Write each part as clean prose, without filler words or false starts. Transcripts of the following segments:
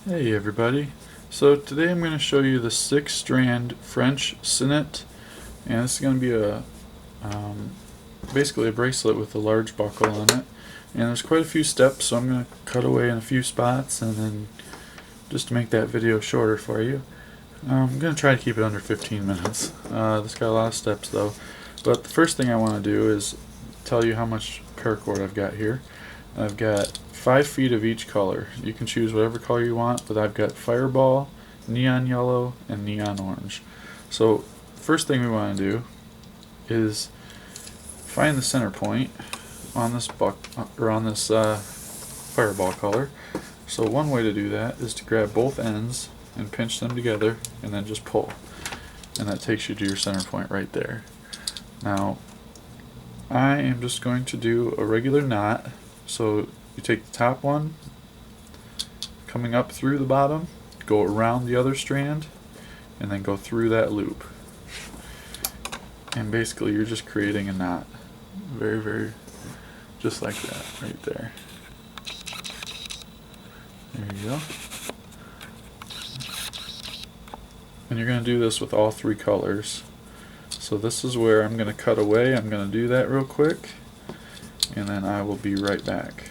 Hey everybody, so today I'm going to show you the 6-strand French Sinnet, and this is going to be basically a bracelet with a large buckle on it, and there's quite a few steps, so I'm going to cut away in a few spots and then just to make that video shorter for you. I'm going to try to keep it under 15 minutes. This got a lot of steps though, but the first thing I want to do is tell you how much paracord I've got here. I've got 5 feet of each color. You can choose whatever color you want, but I've got Fireball, Neon Yellow, and Neon Orange. So first thing we want to do is find the center point on this Fireball color. So one way to do that is to grab both ends and pinch them together and then just pull. And that takes you to your center point right there. Now I am just going to do a regular knot. So you take the top one, coming up through the bottom, go around the other strand, and then go through that loop. And basically you're just creating a knot. Very, just like that, right there. There you go. And you're going to do this with all 3 colors. So this is where I'm going to cut away. I'm going to do that real quick, and then I will be right back.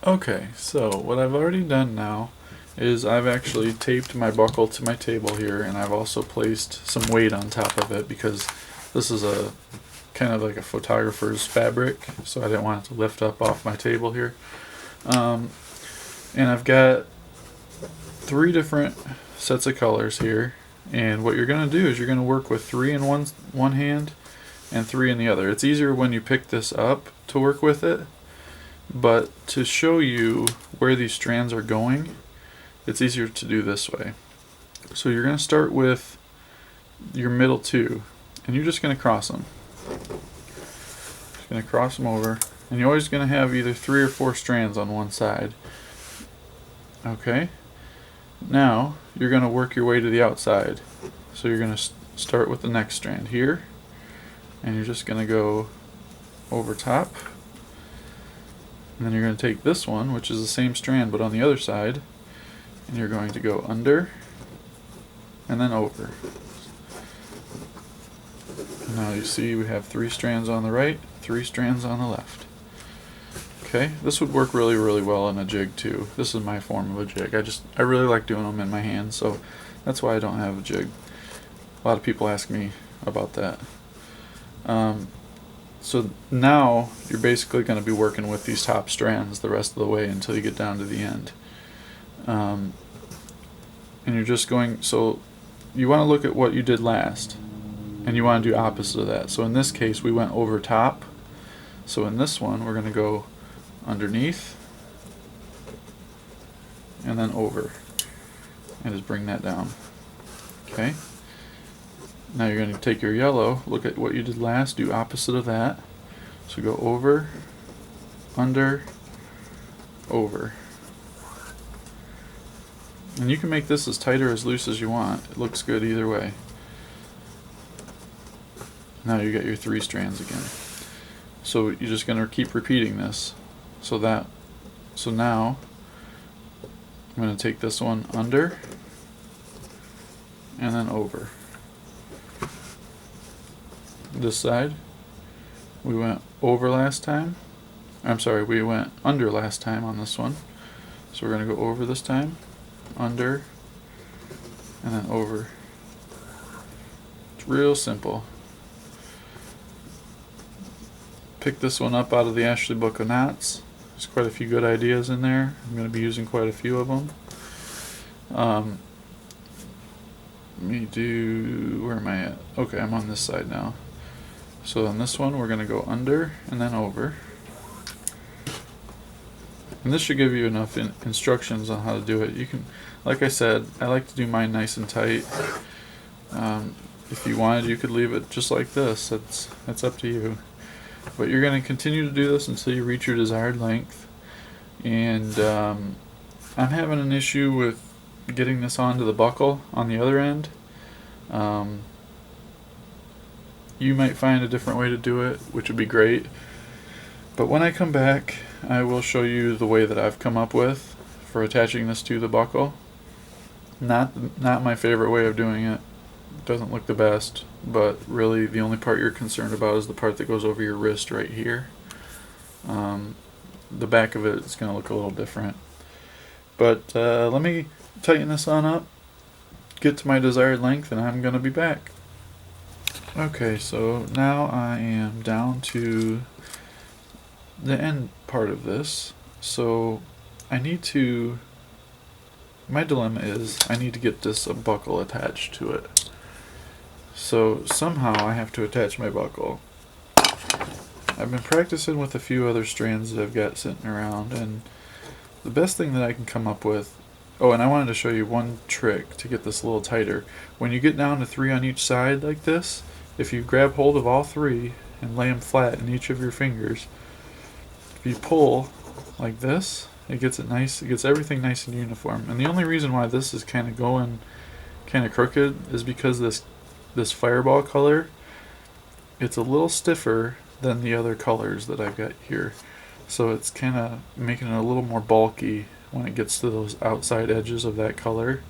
Okay, so what I've already done now is I've actually taped my buckle to my table here, and I've also placed some weight on top of it because this is a kind of like a photographer's fabric, so I didn't want it to lift up off my table here. And I've got 3 different sets of colors here, and what you're going to do is you're going to work with 3 in one hand and 3 in the other. It's easier when you pick this up to work with it, but to show you where these strands are going, it's easier to do this way. So you're going to start with your middle 2, and you're just going to cross them. Just going to cross them over, and you're always going to have either 3 or 4 strands on one side. Okay, now you're going to work your way to the outside. So you're going to start with the next strand here, and you're just going to go over top, and then you're going to take this one, which is the same strand but on the other side, and you're going to go under and then over. And now you see we have 3 strands on the right, 3 strands on the left. Okay, this would work really well in a jig too. This is my form of a jig. I really like doing them in my hand, so that's why I don't have a jig. A lot of people ask me about that. So now you're basically going to be working with these top strands the rest of the way until you get down to the end. And you're just going, so you want to look at what you did last, and you want to do opposite of that. So in this case we went over top, so in this one we're going to go underneath and then over and just bring that down. Okay, now you're going to take your yellow, look at what you did last, do opposite of that. So go over, under, over. And you can make this as tight or as loose as you want. It looks good either way. Now you got your 3 strands again. So you're just going to keep repeating this. So now I'm going to take this one under and then over. This side we went over last time. I'm sorry, we went under last time on this one. So we're going to go over this time, under, and then over. It's real simple. Pick this one up out of the Ashley Book of Knots. There's quite a few good ideas in there. I'm going to be using quite a few of them. Let me do, where am I at? Okay, I'm on this side now. So on this one we're going to go under and then over. And this should give you enough instructions on how to do it. You can, like I said, I like to do mine nice and tight. If you wanted, you could leave it just like this. That's up to you. But you're going to continue to do this until you reach your desired length. And I'm having an issue with getting this onto the buckle on the other end. You might find a different way to do it, which would be great. But when I come back, I will show you the way that I've come up with for attaching this to the buckle. Not my favorite way of doing it. Doesn't look the best, but really the only part you're concerned about is the part that goes over your wrist right here. The back of it is going to look a little different. But let me tighten this on up, get to my desired length, and I'm going to be back. Okay, so now I am down to the end part of this. So I need to, my dilemma is I need to get this buckle attached to it. So somehow I have to attach my buckle. I've been practicing with a few other strands that I've got sitting around, and the best thing that I can come up with, oh, and I wanted to show you one trick to get this a little tighter. When you get down to 3 on each side like this, if you grab hold of all 3 and lay them flat in each of your fingers, if you pull like this, it gets it nice, it gets everything nice and uniform. And the only reason why this is kind of going kind of crooked is because this fireball color, it's a little stiffer than the other colors that I've got here. So it's kind of making it a little more bulky when it gets to those outside edges of that color.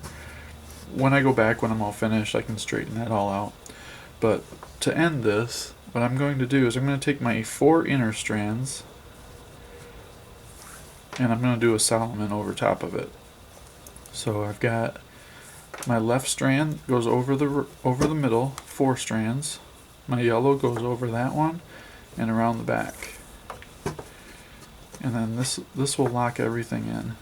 When I go back, when I'm all finished, I can straighten that all out. But to end this, what I'm going to do is I'm going to take my 4 inner strands and I'm going to do a Solomon over top of it. So I've got my left strand goes over the middle, 4 strands. My yellow goes over that one and around the back. And then this will lock everything in.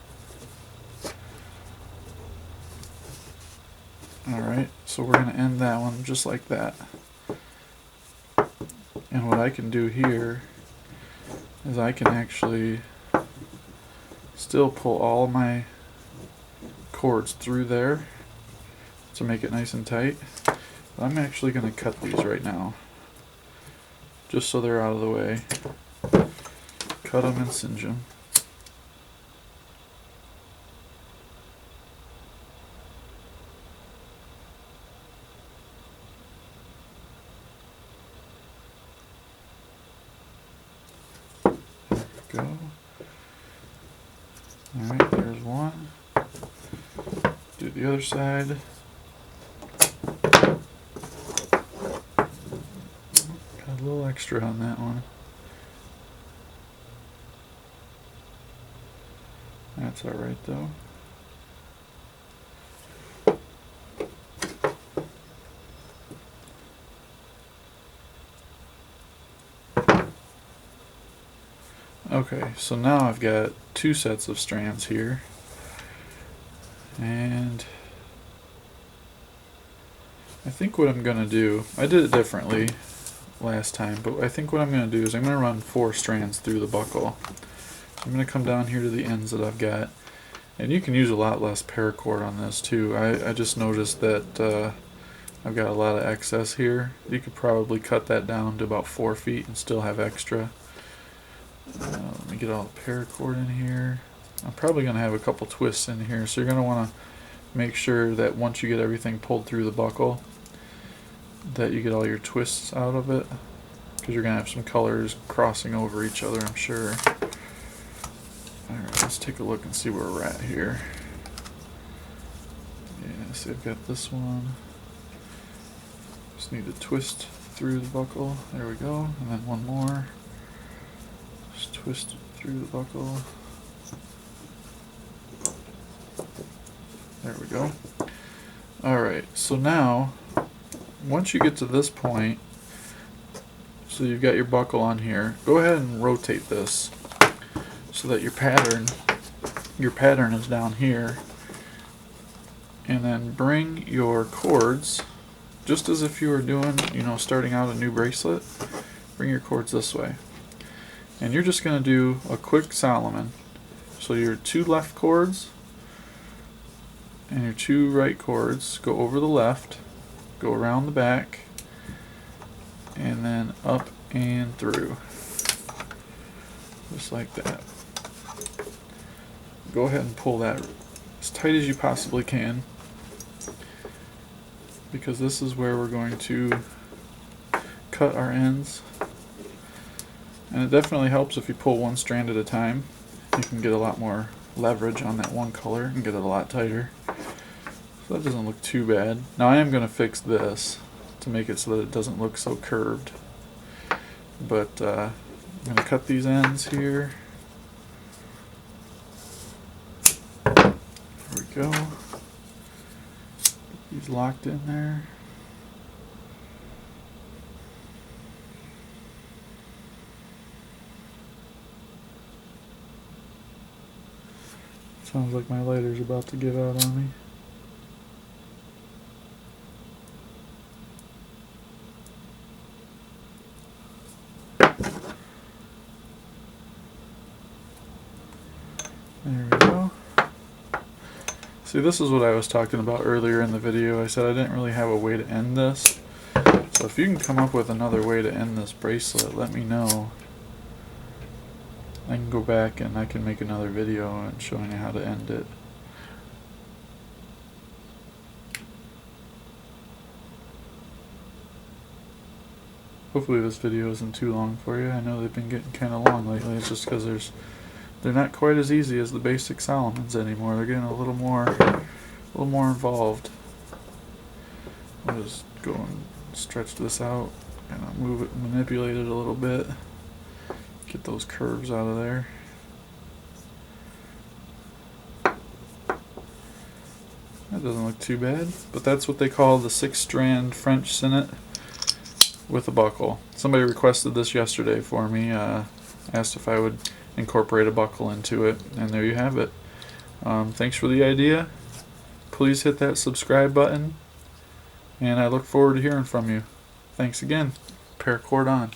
Alright, so we're going to end that one just like that. And what I can do here is I can actually still pull all my cords through there to make it nice and tight. But I'm actually going to cut these right now, just so they're out of the way. Cut them and singe them. Go. Alright, there's one. Do the other side. Got a little extra on that one. That's alright though. Okay, so now I've got 2 sets of strands here, and I think what I'm going to do, I did it differently last time, but I think what I'm going to do is I'm going to run 4 strands through the buckle. I'm going to come down here to the ends that I've got, and you can use a lot less paracord on this too. I just noticed that I've got a lot of excess here. You could probably cut that down to about 4 feet and still have extra. Let me get all the paracord in here. I'm probably going to have a couple twists in here, so you're going to want to make sure that once you get everything pulled through the buckle that you get all your twists out of it, because you're going to have some colors crossing over each other, I'm sure. Alright, let's take a look and see where we're at here. Yeah, so I've got this one. Just need to twist through the buckle. There we go. And then one more. Just twist it through the buckle. There we go. Alright, so now, once you get to this point, so you've got your buckle on here, go ahead and rotate this so that your pattern is down here. And then bring your cords, just as if you were doing, starting out a new bracelet, bring your cords this way. And you're just going to do a quick Solomon. So your 2 left cords and your 2 right cords go over the left, go around the back, and then up and through. Just like that. Go ahead and pull that as tight as you possibly can, because this is where we're going to cut our ends. And it definitely helps if you pull one strand at a time. You can get a lot more leverage on that one color and get it a lot tighter. So that doesn't look too bad. Now I am going to fix this to make it so that it doesn't look so curved. But I'm going to cut these ends here. There we go. Get these locked in there. Sounds like my lighter's about to give out on me. There we go. See, this is what I was talking about earlier in the video. I said I didn't really have a way to end this. So if you can come up with another way to end this bracelet, let me know. I can go back and I can make another video and showing you how to end it. Hopefully this video isn't too long for you. I know they've been getting kind of long lately. It's just because they're not quite as easy as the basic Solomons anymore. They're getting a little more involved. I'll just go and stretch this out and I'll move it, manipulate it a little bit, get those curves out of there. That doesn't look too bad, but that's what they call the 6-strand French Sinnet with a buckle. Somebody requested this yesterday for me, asked if I would incorporate a buckle into it, and there you have it. Thanks for the idea. Please hit that subscribe button, and I look forward to hearing from you. Thanks again. Paracord on.